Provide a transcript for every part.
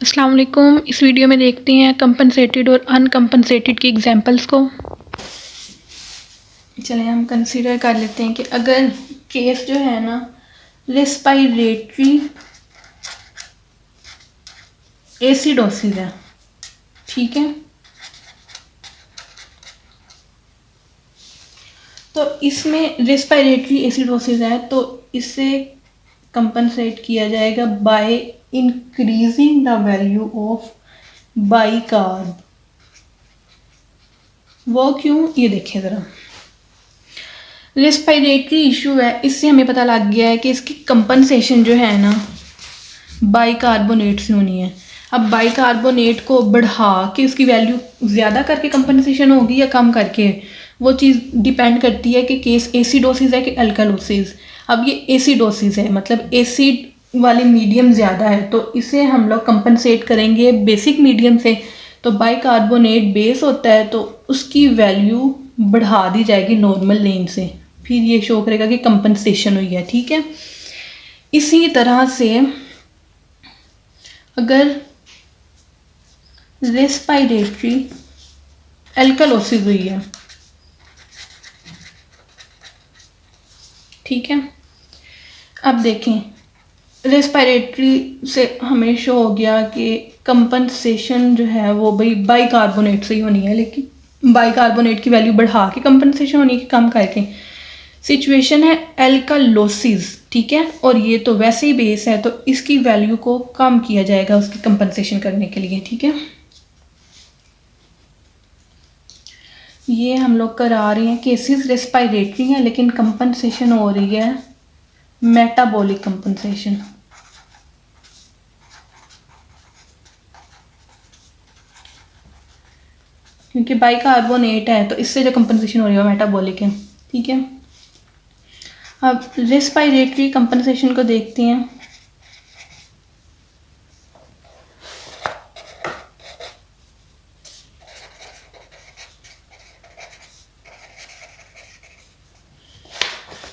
अस्सलाम वालेकुम। इस वीडियो में देखते हैं कंपनसेटेड और अनकंपनसेटेड की एग्जांपल्स को। चलें हम कंसीडर कर लेते हैं कि अगर केस जो है ना रेस्पिरेटरी एसिडोसिस है, ठीक है, तो इसमें रेस्पिरेटरी एसिडोसिस है तो इसे कंपनसेट किया जाएगा by increasing the value of bicarb. वो क्यों, ये देखें ज़रा। रेस्पिरेटरी इशू है, इससे हमें पता लग गया है कि इसकी कंपनसेशन जो है ना बाइकार्बोनेट से होनी है। अब बाइकार्बोनेट को बढ़ा के उसकी वैल्यू ज़्यादा करके कंपनसेशन होगी या कम करके, वो चीज़ डिपेंड करती है कि केस एसिडोसिस है कि अल्कालोसिस। अब ये एसिडोसिस है, मतलब एसिड वाली मीडियम ज़्यादा है, तो इसे हम लोग कंपनसेट करेंगे बेसिक मीडियम से। तो बाइकार्बोनेट बेस होता है तो उसकी वैल्यू बढ़ा दी जाएगी नॉर्मल रेंज से, फिर ये शो करेगा कि कंपनसेशन हुई है, ठीक है। इसी तरह से अगर रेस्पिरेटरी एल्कालोसिस हुई है, ठीक है, अब देखें रेस्पिरेटरी से हमें शो हो गया कि कंपनसेशन जो है वो भाई बाइकार्बोनेट से ही होनी है, लेकिन बाइकार्बोनेट की वैल्यू बढ़ा के कंपनसेशन होनी है कि कम करके। सिचुएशन है एल्कालोसिस, ठीक है, और ये तो वैसे ही बेस है तो इसकी वैल्यू को कम किया जाएगा उसकी कंपनसेशन करने के लिए, ठीक है। ये हम लोग करा रहे हैं केसेस रेस्पिरेटरी हैं लेकिन कंपनसेशन हो रही है मेटाबॉलिक कंपनसेशन। क्योंकि बाइकार्बोनेट है तो इससे जो कंपनसेशन हो रही है मेटाबॉलिक है, ठीक है। अब रेस्पिरेटरी कंपनसेशन को देखते हैं।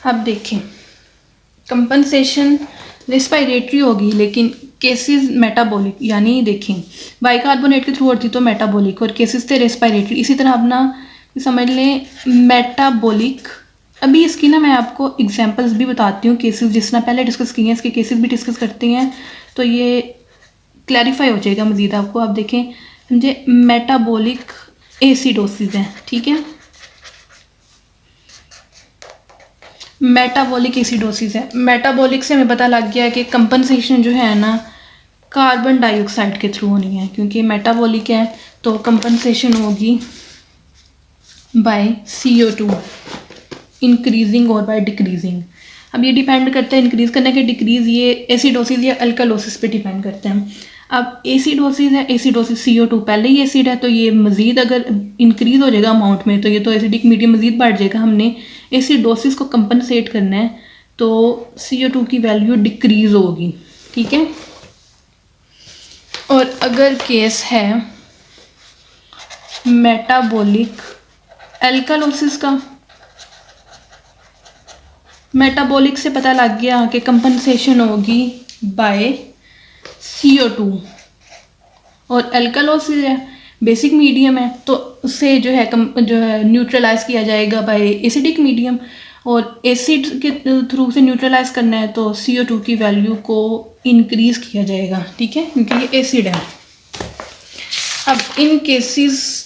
अब देखें कंपनसेशन रेस्पिरेटरी होगी लेकिन केसेस मेटाबॉलिक, यानी देखें बाइकार्बोनेट के थ्रू होती तो मेटाबॉलिक और केसेस थे रेस्पिरेटरी। इसी तरह अपना समझ लें मेटाबॉलिक। अभी इसकी ना मैं आपको एग्जांपल्स भी बताती हूँ, केसेस जिस तरह पहले डिस्कस किए हैं इसके केसेस भी डिस्कस करते हैं तो ये क्लैरिफाई हो जाएगा मज़ीद आपको। आप देखें समझे मेटाबॉलिक एसिडोसिस है, ठीक है, मेटाबॉलिक एसिडोसिस है। मेटाबॉलिक से हमें पता लग गया है कि कंपनसेशन जो है ना कार्बन डाइऑक्साइड के थ्रू होनी है, क्योंकि मेटाबॉलिक है तो कंपनसेशन होगी बाय CO2 इंक्रीजिंग और बाय डिक्रीजिंग। अब ये डिपेंड करता है इंक्रीज करने के डिक्रीज, ये एसिडोसिस या अल्कालोसिस पे डिपेंड करते हैं। अब एसिडोसिस है, एसिडोसिस CO2 पहले ही एसिड है तो ये मज़ीद अगर इंक्रीज हो जाएगा अमाउंट में तो ये तो एसिडिक मीडियम मज़ीद बढ़ जाएगा। हमने एसिडोसिस को कंपनसेट करना है तो CO2 की वैल्यू डिक्रीज होगी, ठीक है। और अगर केस है मेटाबॉलिक एल्कालोसिस का, मेटाबॉलिक से पता लग गया कि कंपनसेशन होगी बाय CO2 और एल्कालोसिस है बेसिक मीडियम है तो उससे जो है न्यूट्रलाइज किया जाएगा बाय एसिडिक मीडियम, और एसिड के थ्रू से न्यूट्रलाइज करना है तो CO2 की वैल्यू को इंक्रीज किया जाएगा, ठीक है, क्योंकि ये एसिड है। अब इन केसेस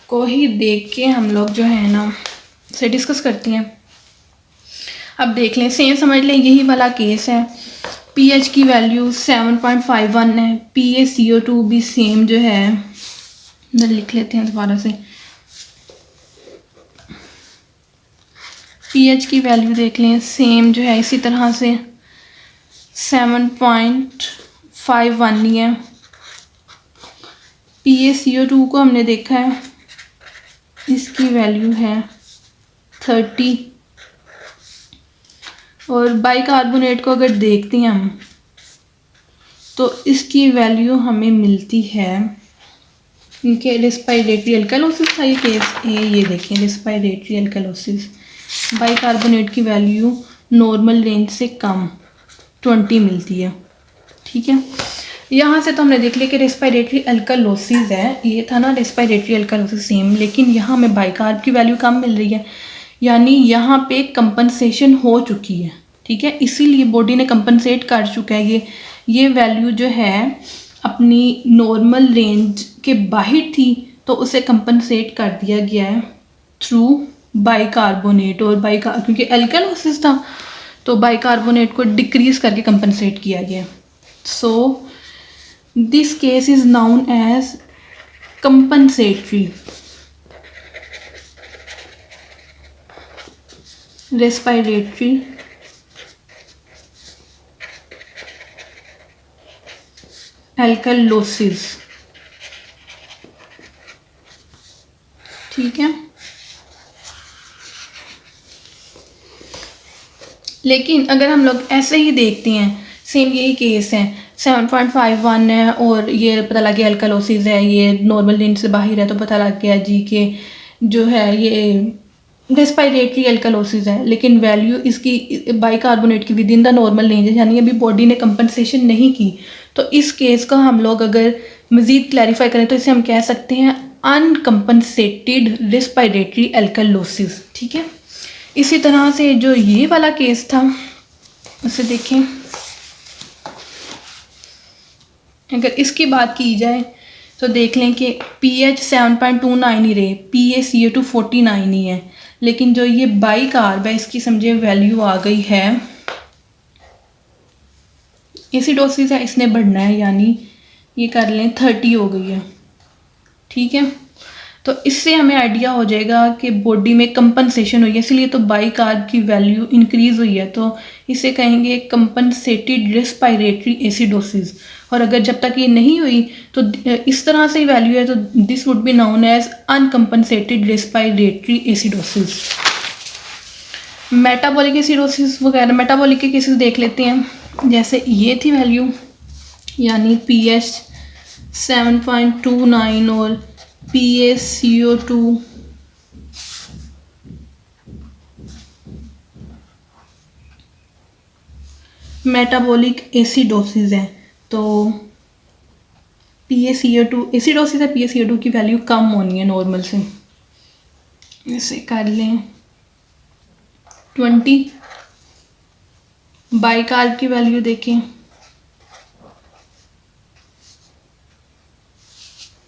को ही देख के हम लोग जो है ना से डिस्कस करते हैं। अब देख लें, सेम समझ लें यही वाला केस है। pH की वैल्यू 7.51 है, PaCO2 भी सेम जो है, इधर लिख लेते हैं दोबारा से। pH की वैल्यू देख लें सेम जो है इसी तरह से 7.51 ही है। PaCO2 को हमने देखा है, इसकी वैल्यू है 30, और बाइकार्बोनेट को अगर देखते हैं हम तो इसकी वैल्यू हमें मिलती है, इनके रेस्पिरेटरी एल्कालोसिस का ये केस है, ये देखें रेस्पिरेटरी एल्कालोसिस, बाइकार्बोनेट की वैल्यू नॉर्मल रेंज से कम 20 मिलती है, ठीक है। यहाँ से तो हमने देख लिया कि रेस्पिरेटरी अल्कालोसिस है, ये था ना रेस्पिरेटरी अल्कालोसिस सेम, लेकिन यहाँ हमें बाइकार्ब की वैल्यू कम मिल रही है, यानी यहाँ पे कंपनसेशन हो चुकी है। ठीक है, इसीलिए बॉडी ने कंपनसेट कर चुका है। ये वैल्यू जो है अपनी नॉर्मल रेंज के बाहर थी, तो उसे कंपनसेट कर दिया गया है थ्रू बाइकार्बोनेट। और क्योंकि अल्कालोसिस था तो बाइकार्बोनेट को डिक्रीज करके कंपनसेट किया गया। So this case is known as compensatory respiratory alkalosis. ठीक है, लेकिन अगर हम लोग ऐसे ही देखते हैं, सेम यही केस है, 7.51 है और ये पता लग गया अल्कालोसिस है, ये नॉर्मल रेंज से बाहर है, तो पता लग गया जी कि जो है ये रेस्पिरेटरी अल्कालोसिस है, लेकिन वैल्यू इसकी बाइकार्बोनेट की with in the normal range है, यानी अभी बॉडी ने कंपनसेशन नहीं की। तो इस केस का हम लोग अगर मज़ीद क्लैरिफाई करें तो इसे हम कह सकते हैं अनकम्पनसेटेड रेस्पिरेटरी अल्कालोसिस। ठीक है, इसी तरह से जो ये वाला केस था उसे देखें, अगर इसकी बात की जाए तो देख लें कि pH 7.29 ही रहे, PaCO2 49 ही है, लेकिन जो ये बाइकार्ब है इसकी समझे वैल्यू आ गई है, एसिडोसिस है इसने बढ़ना है, यानी ये कर लें 30 हो गई है। ठीक है, तो इससे हमें आइडिया हो जाएगा कि बॉडी में कंपनसेशन हुई है, इसलिए तो बाइकार्ब की वैल्यू इंक्रीज हुई है, तो इसे कहेंगे कंपनसेटेड रेस्पिरेटरी एसिडोसिस। और अगर जब तक ये नहीं हुई तो इस तरह से वैल्यू है, तो this would be known as uncompensated respiratory acidosis. Metabolic acidosis वगैरह मेटाबॉलिक के केसेस देख लेते हैं। जैसे ये थी वैल्यू, यानी pH 7.29 और PaCO2 मेटाबॉलिक एसिडोसिस है, तो PaCO2 एसिडोसिस है, PaCO2 की वैल्यू कम होनी है नॉर्मल से, इसे कर लें 20। बाइकार्ब की वैल्यू देखें,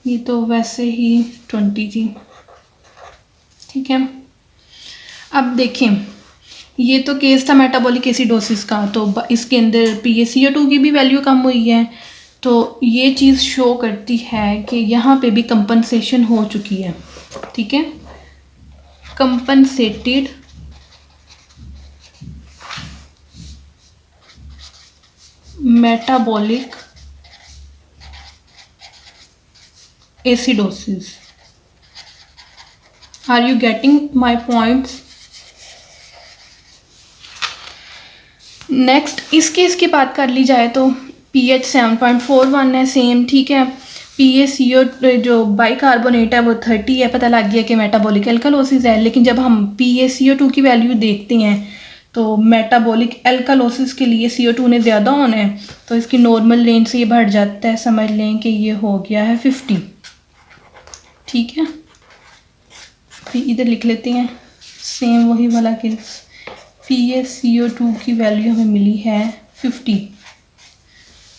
ये तो वैसे ही 20 थी। ठीक है, अब देखें ये तो केस था मेटाबॉलिक एसिडोसिस का, तो इसके अंदर PaCO2 की भी वैल्यू कम हुई है, तो ये चीज़ शो करती है कि यहाँ पे भी कंपनसेशन हो चुकी है। ठीक है, compensated metabolic acidosis. Are you getting my points? Next इस केस की बात कर ली जाए तो pH 7.41 है सेम। ठीक है, PaCO जो बाइकार्बोनेट है वो 30 है, पता लग गया कि मेटाबॉलिक अल्कालोसिस है, लेकिन जब हम PaCO2 की वैल्यू देखते हैं तो मेटाबॉलिक अल्कालोसिस के लिए CO2 ने ज़्यादा होना है, तो इसकी नॉर्मल रेंज से ये बढ़ जाता है, समझ लें कि ये हो गया है 50। ठीक है, फिर इधर लिख लेते हैं सेम वही वाला केस, PaCO2 की वैल्यू हमें मिली है 50।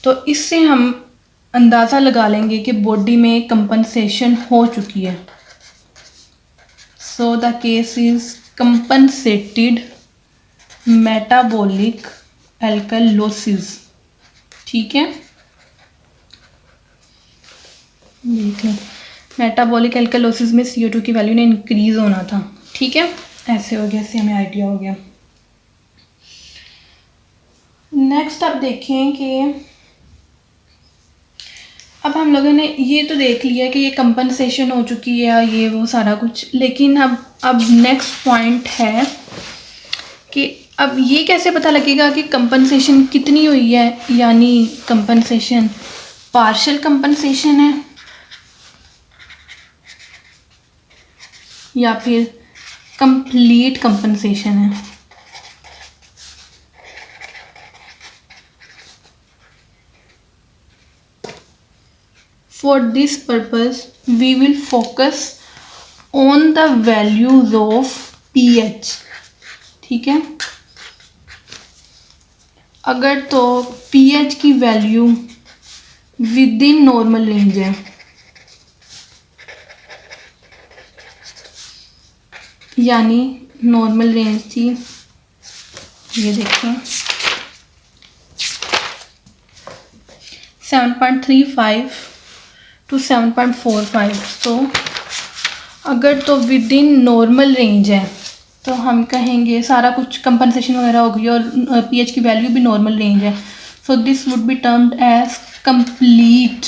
तो इससे हम अंदाज़ा लगा लेंगे कि बॉडी में कंपनसेशन हो चुकी है। So the case is compensated metabolic alkalosis. ठीक है, देख लें मेटाबॉलिक अल्कालोसिस में CO2 की वैल्यू ने इंक्रीज होना था। ठीक है, ऐसे हो गया, इससे हमें आइडिया हो गया। नेक्स्ट अब देखें कि अब हम लोगों ने ये तो देख लिया कि ये कंपनसेशन हो चुकी है, ये वो सारा कुछ, लेकिन अब नेक्स्ट पॉइंट है कि अब ये कैसे पता लगेगा कि कंपनसेशन कितनी हुई है, यानी कंपनसेशन पार्शियल कंपनसेशन है या फिर कंप्लीट कंपनसेशन है। For this purpose we will focus on the values of pH. ठीक है, अगर तो pH की value with in normal range है, यानी नॉर्मल रेंज थी, ये देखें 7.35 to 7.45, तो अगर तो विद इन नॉर्मल रेंज है तो हम कहेंगे सारा कुछ कंपनसेशन वगैरह हो गई और पीएच की वैल्यू भी नॉर्मल रेंज है, so this would be termed as complete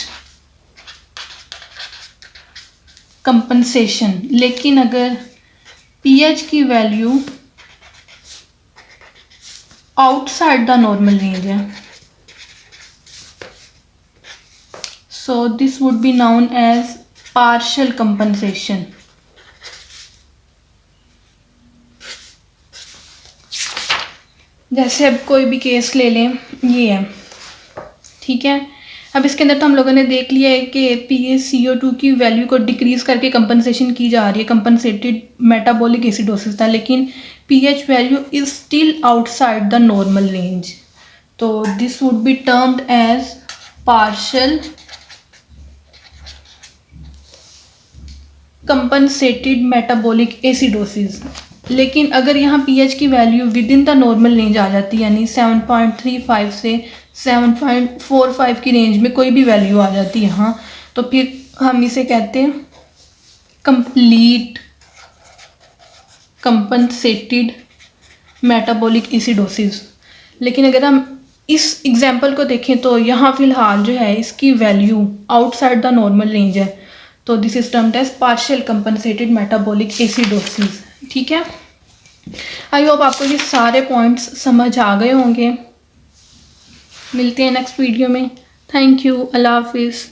compensation. लेकिन अगर पीएच की value outside the normal range है, so this would be known as partial compensation. जैसे अब कोई भी केस ले लें, ये है, ठीक है, अब इसके अंदर तो हम लोगों ने देख लिया है कि PaCO2 की वैल्यू को डिक्रीज करके कंपनसेशन की जा रही है, कंपनसेटेड मेटाबॉलिक एसिडोसिस था, लेकिन pH value is still outside the normal range, तो this would be termed as partial compensated metabolic acidosis. लेकिन अगर यहाँ pH की value within the normal range आ जाती है, यानी 7.35 से 7.45 की रेंज में कोई भी वैल्यू आ जाती है यहाँ, तो फिर हम इसे कहते हैं कंप्लीट कंपनसेटेड मेटाबॉलिक एसिडोसिस। लेकिन अगर हम इस एग्जाम्पल को देखें तो यहाँ फ़िलहाल जो है इसकी value outside the normal range है, तो this is termed as partial compensated metabolic acidosis. ठीक है, आई होप आपको ये सारे पॉइंट्स समझ आ गए होंगे। मिलते हैं नेक्स्ट वीडियो में। थैंक यू, अल्लाह हाफिज़।